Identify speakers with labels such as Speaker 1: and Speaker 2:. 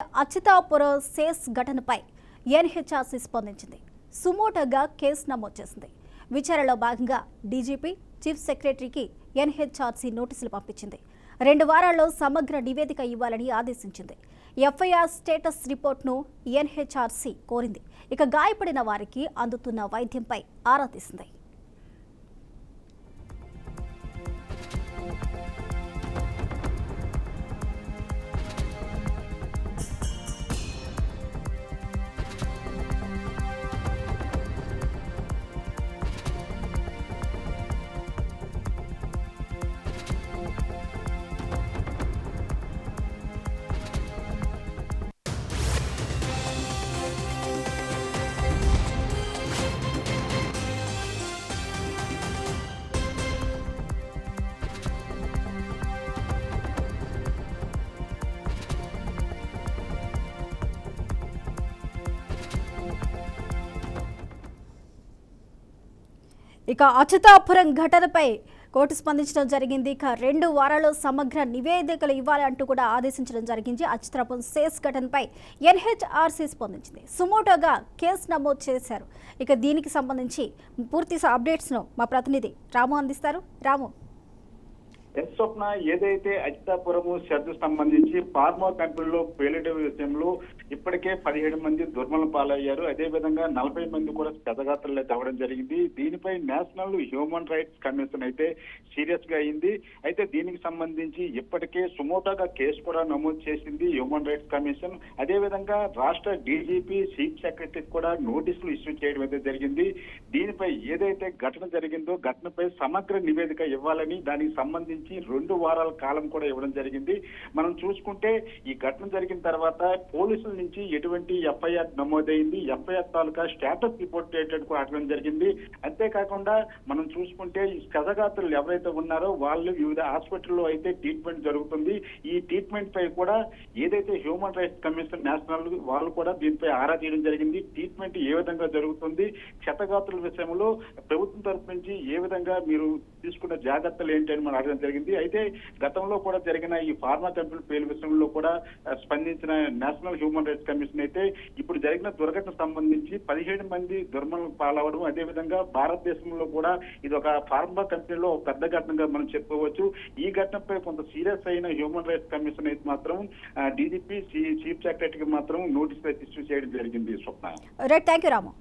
Speaker 1: Atchutapuram says ఘటనపై NHRC స్పందించింది. సుమోటోగా case నమోదు చేసింది. విచారణలో భాగంగా డీజీపీ, చీఫ్ సెక్రటరీకి ఎన్హెచ్ఆర్సీ నోటీసులు పంపించింది. 2 వారాల్లో సమగ్ర నివేదిక ఇవ్వాలని ఆదేశించింది. ఎఫ్ఐఆర్ స్టేటస్ రిపోర్ట్ను ఎన్హెచ్ఆర్సీ కోరింది. ఇక గాయపడిన వారికి అందుతున్న వైద్యంపై ఆరా తీసింది. ఇక అచ్యుతాపురం ఘటనపై కోర్టు స్పందించడం జరిగింది. ఇక 2 వారాల్లో సమగ్ర నివేదికలు ఇవ్వాలంటూ కూడా ఆదేశించడం జరిగింది. అచ్యుతాపురం సేస్ ఘటనపై ఎన్హెచ్ఆర్సీ స్పందించింది. సుమోటోగా కేసు నమోదు చేశారు. ఇక దీనికి సంబంధించి పూర్తి అప్డేట్స్ను మా ప్రతినిధి రాము అందిస్తారు. రాము,
Speaker 2: స్వప్న, ఏదైతే అచ్యుతాపురము షెడ్ సంబంధించి ఫార్మా కంపెనీలో పేలిట విషయంలో ఇప్పటికే 17 మంది దుర్మలం పాలయ్యారు. అదేవిధంగా 40 మంది కూడా క్షతగాత్రులు అవ్వడం జరిగింది. దీనిపై నేషనల్ హ్యూమన్ రైట్స్ కమిషన్ అయితే సీరియస్ గా అయింది. అయితే దీనికి సంబంధించి ఇప్పటికే సుమోటోగా కేసు కూడా నమోదు చేసింది హ్యూమన్ రైట్స్ కమిషన్. అదేవిధంగా రాష్ట్ర డీజీపీ, చీఫ్ సెక్రటరీకి కూడా నోటీసులు ఇష్యూ చేయడం అయితే జరిగింది. దీనిపై ఏదైతే ఘటన జరిగిందో ఘటనపై సమగ్ర నివేదిక ఇవ్వాలని దానికి సంబంధించి 2 వారాల కాలం కూడా ఇవ్వడం జరిగింది. మనం చూసుకుంటే ఈ ఘటన జరిగిన తర్వాత పోలీసుల నుంచి ఎటువంటి ఎఫ్ఐఆర్ నమోదైంది, ఎఫ్ఐఆర్ తాలూకా స్టేటస్ రిపోర్ట్ కూడా అడగడం జరిగింది. అంతేకాకుండా మనం చూసుకుంటే ఈ క్షతగాత్రులు ఎవరైతే ఉన్నారో వాళ్ళు వివిధ హాస్పిటల్లో అయితే ట్రీట్మెంట్ జరుగుతుంది. ఈ ట్రీట్మెంట్ పై కూడా ఏదైతే హ్యూమన్ రైట్స్ కమిషన్ నేషనల్ వాళ్ళు కూడా దీనిపై ఆరా తీయడం జరిగింది. ట్రీట్మెంట్ ఏ విధంగా జరుగుతుంది, క్షతగాత్రుల విషయంలో ప్రభుత్వం తరఫు నుంచి ఏ విధంగా మీరు తీసుకున్న జాగ్రత్తలు ఏంటి అని మనం అడగడం జరిగింది. అయితే గతంలో కూడా జరిగిన ఈ ఫార్మా కంపెనీ పేలు విషయంలో కూడా స్పందించిన నేషనల్ హ్యూమన్ రైట్స్ కమిషన్ అయితే ఇప్పుడు జరిగిన దుర్ఘటన సంబంధించి 17 మంది దుర్మరణం పాలవడం, అదేవిధంగా భారతదేశంలో కూడా ఇది ఒక ఫార్మా కంపెనీలో ఒక పెద్ద ఘటనగా మనం చెప్పుకోవచ్చు. ఈ ఘటనపై కొంత సీరియస్ అయిన హ్యూమన్ రైట్స్ కమిషన్ అయితే మాత్రం డీజీపీ, చీఫ్ సెక్రటరీకి మాత్రం నోటీసులు ఇష్యూ చేయడం జరిగింది. స్వప్న,
Speaker 1: రైట్, థ్యాంక్ యూ రాము.